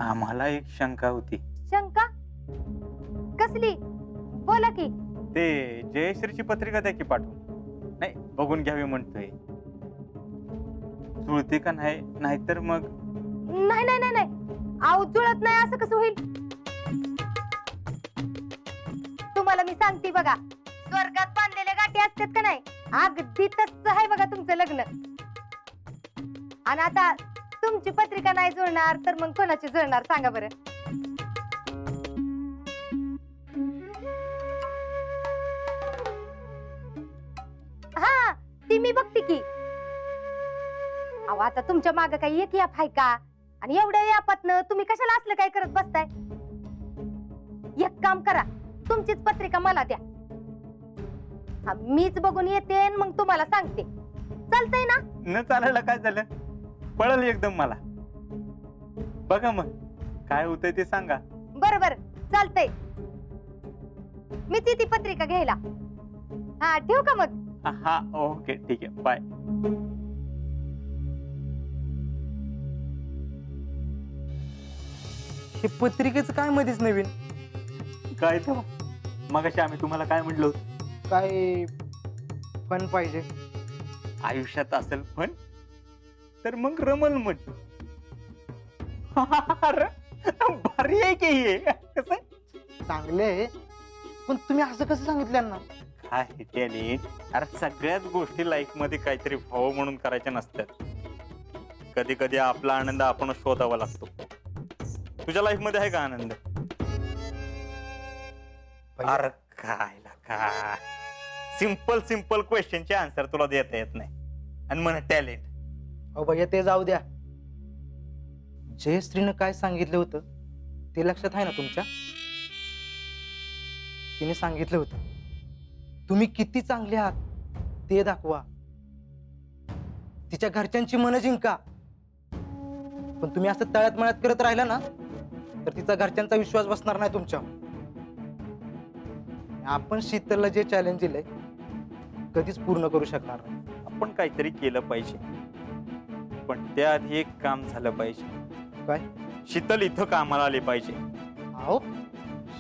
आम्हाला एक शंका होती. शंका कसली? बोला की. ते जयश्रीची पत्रिका द्या की पाठवून. नाही, बघून घ्यावी म्हणतोय. जुळते का नाही, नाहीतर मग नाही नाही नाही नाही, आव जुळत नाही असं कसं होईल? तुम्हाला मी सांगते बघा, स्वर्गात बांधलेल्या गाठी असतात का नाही, अगदी तसं आहे बघा तुमचं लग्न. आणि आता तुमची पत्रिका नाही जुळणार तर मग कोणाची जुळणार सांगा बरं? हा, ती मी बघते की. अहो आता तुमच्या माग काही एक याप आहे का? आणि एवढ्या यापातनं तुम्ही कशाला असलं काय करत बसताय? एक काम करा, तुमचीच पत्रिका मला द्या. हा, मीच बघून येते आणि मग तुम्हाला सांगते. चालतंय ना? न चालायला काय झालं? पळल एकदम मला. बघा मग काय होतंय ते सांगा. बरं बरं, चालतंय. मीच ती पत्रिका घ्यायला. हा, ठेवू का मग? हा, ओके, ठीक आहे, बाय. हे पत्रिकेचं काय मध्येच नवीन? काय तो मगाशी आम्ही तुम्हाला काय म्हणलो होतो? काय पण पाहिजे? आयुष्यात असेल पण तर मग रमल म्हण. अरे, भारी आहे की हे. कसं चांगले आहे, पण तुम्ही असं कसं सांगितलं ना? काय त्याने, अरे सगळ्याच गोष्टी लाईफ मध्ये काहीतरी व्हावं म्हणून करायच्या नसतात. कधी कधी आपला आनंद आपण शोधावा लागतो. तुझ्या लाईफ मध्ये आहे का आनंद? अरे काय सिंपल सिंपल क्वेश्चनचे आन्सर तुला देता येत नाही आणि म्हण टॅलेंट. अहो भैया ते जाऊ द्या. जयश्रीनं काय सांगितलं होतं ते लक्षात आहे ना तुमच्या? तिने सांगितलं होतं तुम्ही किती चांगले आहात ते दाखवा, तिच्या घरच्यांची मन जिंका. पण तुम्ही असं तळ्यात मळ्यात करत राहिला ना तर तिचा घरच्यांचा विश्वास बसणार नाही तुमच्या. आपण शीतलला जे चॅलेंज दिलंय कधीच पूर्ण करू शकणार नाही. आपण काहीतरी केलं पाहिजे, पण त्याआधी एक काम झालं पाहिजे. काय? शीतल इथं कामाला आली पाहिजे. अहो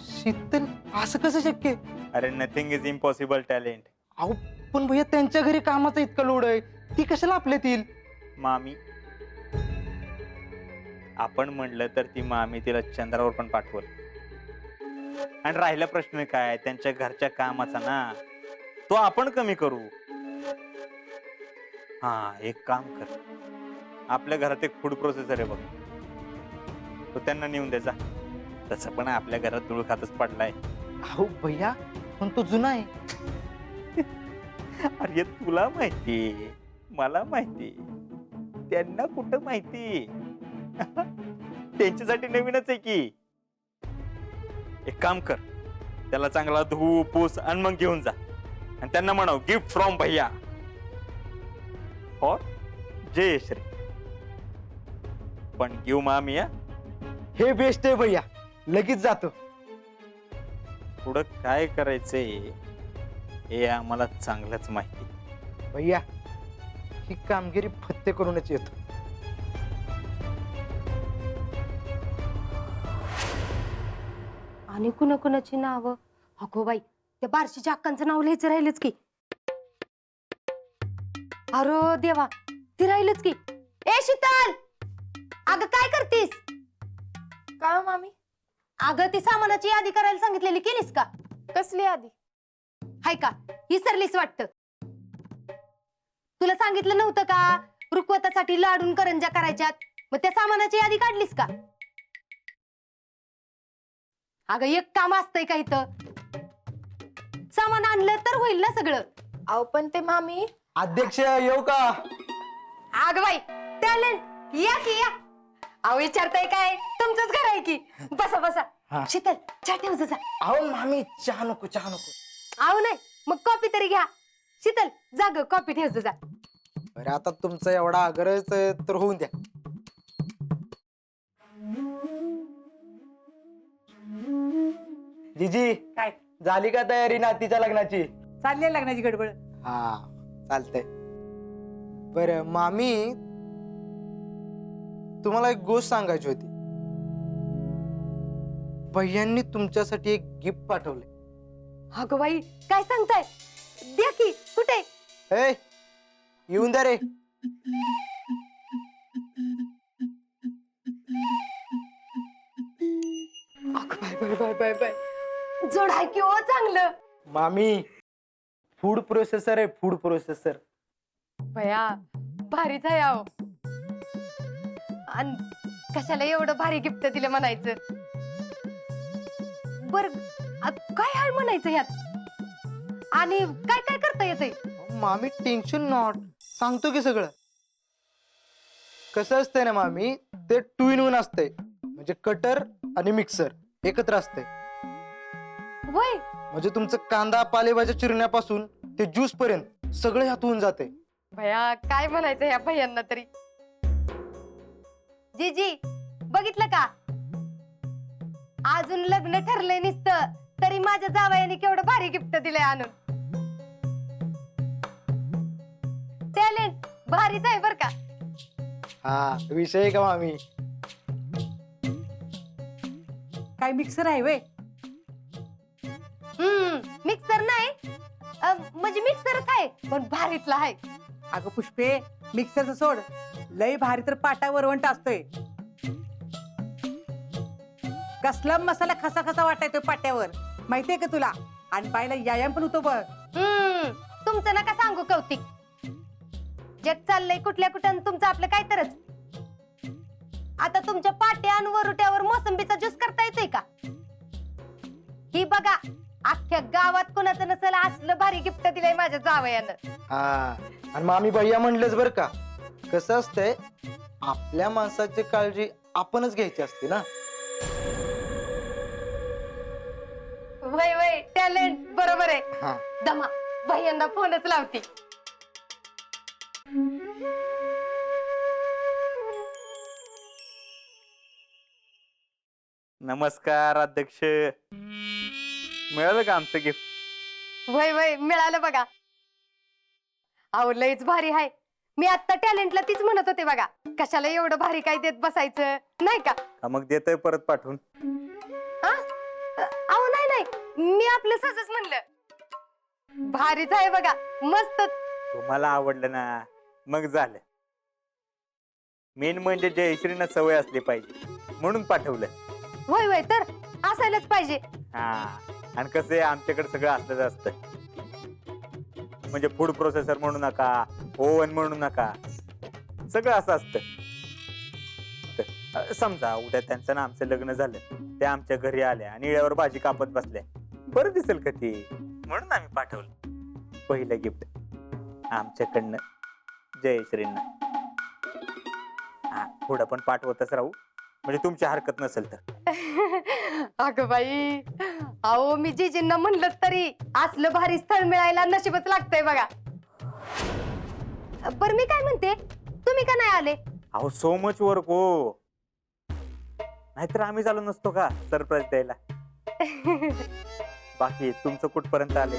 शीतल असं कसं शक्य आहे? अरे नथिंग इज इम्पॉसिबल टॅलेंट. अहो पण भैया त्यांच्या घरी कामाचा इतका लोड आहे, ती कशाला आपल्यात येईल? मामी, आपण म्हणलं तर ती मामी तिला चंद्रावर पण पाठवल. आणि राहिला प्रश्न काय त्यांच्या घरच्या कामाचा ना, तो आपण कमी करू. हा, एक काम कर, आपल्या घरात एक फूड प्रोसेसर आहे बघ, तो त्यांना नेऊन द्यायचा. तसं पण आपल्या घरात धूळ खातच पडलाय. अहो भैया पण तो जुना आहे. अरे तुला माहिती, मला माहिती, त्यांना कुठं माहिती. त्यांच्यासाठी नवीनच आहे की. एक काम कर, त्याला चांगला धू पूस आणि मग घेऊन जा आणि त्यांना म्हणाव गिफ्ट फ्रॉम भैया और जयश्री. पण घेऊ मामी. हे बेस्ट आहे भैया, लगेच जातो. पुढं काय करायचंय हे आम्हाला चांगलंच माहिती. भैया ही कामगिरी फत्ते करूनच येतो. आणि कुणाकुणाची नावं? अगो बाई, त्या बारशीच्या अक्कांचं नाव लिहायचं राहिलंच की. अरे देवा, ती राहिलंच की. ए शीतल, अगं काय करतीस? काय मामी? अगं ती सामानाची यादी करायला सांगितलेली, केलीस का? कसली आधी? हाय का, विसरलीस वाटतं. तुला सांगितलं नव्हतं का रुखवतासाठी लाडून करंजा करायच्यात? मग त्या सामानाची यादी काढलीस का? अगं एक काम असतंय का इथं? सामान आणलं तर होईल ना सगळं. अहो पण ते मामी. अध्यक्ष येऊ का? अगं बाई, टॅलेंट या की या. अहो विचारताय काय, तुमचंच घर आहे की. बसा बसा. हा. शीतल, चहा ठेव जा. अहो मामी चहा नको, चहा नको. अहो नाही, मग कॉफी तरी घ्या. शीतल जा ग, कॉफी ठेव जा. बरं आता तुमचा एवढा आग्रह तर होऊन द्या. जीजी काय झाली का तयारी नातीच्या लग्नाची? चालली आहे लग्नाची गडबड? हा चालतंय. बर मामी, तुम्हाला एक गोष्ट सांगायची होती. भैयांनी तुमच्यासाठी एक गिफ्ट पाठवले. अगं बाई काय सांगताय? द्या की कुठे? ए येऊन द्या रे. अगं bye bye bye bye bye, जोड आहे की हो चांगलं. मामी फूड प्रोसेसर आहे, फूड प्रोसेसर. भया भारीच आहे अहो. आणि कशाला एवढं भारी गिफ्ट दिलं म्हणायचं? बर काय आहे म्हणायचं यात? आणि काय काय करता येतंय? मामी टेन्शन नॉट, सांगतो की सगळं. कसं असतंय ना मामी, ते 2 in 1 असतंय. म्हणजे कटर आणि मिक्सर एकत्र असतंय. वय म्हणजे तुमचं कांदा पालेभाज्या चिरण्यापासून ते ज्यूस पर्यंत सगळं ह्यात होऊन जाते. भया काय म्हणायचं ह्या भैयांना तरी? जीजी बघितलं का? अजून लग्न ठरलंय नुसतं तरी माझ्या जावयाने केवढं भारी गिफ्ट दिलंय आणून. टॅलेंट भारीच आहे बर का. हा विषय आहे का मामी? काय मिक्सर आहे वे? मिक्सर नाही म्हणजे मिक्सरच आहे पण भारीतला आहे. अगं पुष्पे, मिक्सरचं सोड, लय भारी तर पाटा वरवंट असतोय. कसला मसाला खसा खसा वाटायतोय पाट्यावर, माहितीये का तुला? आणि बायला व्यायाम पण होतो बघ. तुमचं नका सांगू कौतिक. जग चाललंय कुठल्या कुठं, तुमचं आपलं काय तरच. आता तुमच्या पाट्या आणि वरुट्यावर मोसंबीचा ज्यूस करता येतोय का? ही बघा अख्ख्या गावात कोणाचं नसेल असलं भारी गिफ्ट दिलंय माझ्या जावयानं. हा आणि मामी भैया म्हणलंच बर का, कसं असतंय, आपल्या माणसाची काळजी आपणच घ्यायची असते ना. वय वय टॅलेंट बरोबर आहे. हा दमा भैयांना फोनच लावती. नमस्कार अध्यक्ष. मिळालं का आमचं गिफ्ट? वय वय मिळालं बघा. अहो लयच भारी आहे. मी आता टॅलेंटला तीच म्हणत होते बघा, कशाला एवढं भारी काय देत बसायचं नाही का? का मग देतोय परत पाठवून? अहो नाही नाही, मी आपलं सहजच म्हणलं. भारीच आहे बघा, मस्त. तुम्हाला आवडलं ना मग झालं. मेन म्हणजे जयश्रीना सवय असली पाहिजे म्हणून पाठवलं. वय वय तर असायलाच पाहिजे. हा आणि कसं आहे, आमच्याकडे सगळं असलंच असतं. म्हणजे फूड प्रोसेसर म्हणू नका, ओव्हन म्हणू नका, सगळं असं असतं. समजा उद्या त्यांचं ना आमचं लग्न झालं, ते आमच्या घरी आल्या आणि इळ्यावर भाजी कापत बसल्या, बरं दिसेल का ती, म्हणून आम्ही पाठवलं पहिलं गिफ्ट आमच्याकडनं जयश्रींना. हा पुढं पण पाठवतच राहू, म्हणजे तुमची हरकत नसेल तर. अगं बाई, अहो मी जीजींना म्हणलंच तरी असलं भारी स्थळ मिळायला नशीबच लागतंय बघा. बरं मी काय म्हणते, तुम्ही का नाही आले? अहो सो मच वर्क हो, नाहीतर आम्ही झालो नसतो का सरप्राईज द्यायला. बाकी तुमचं कुठपर्यंत आले?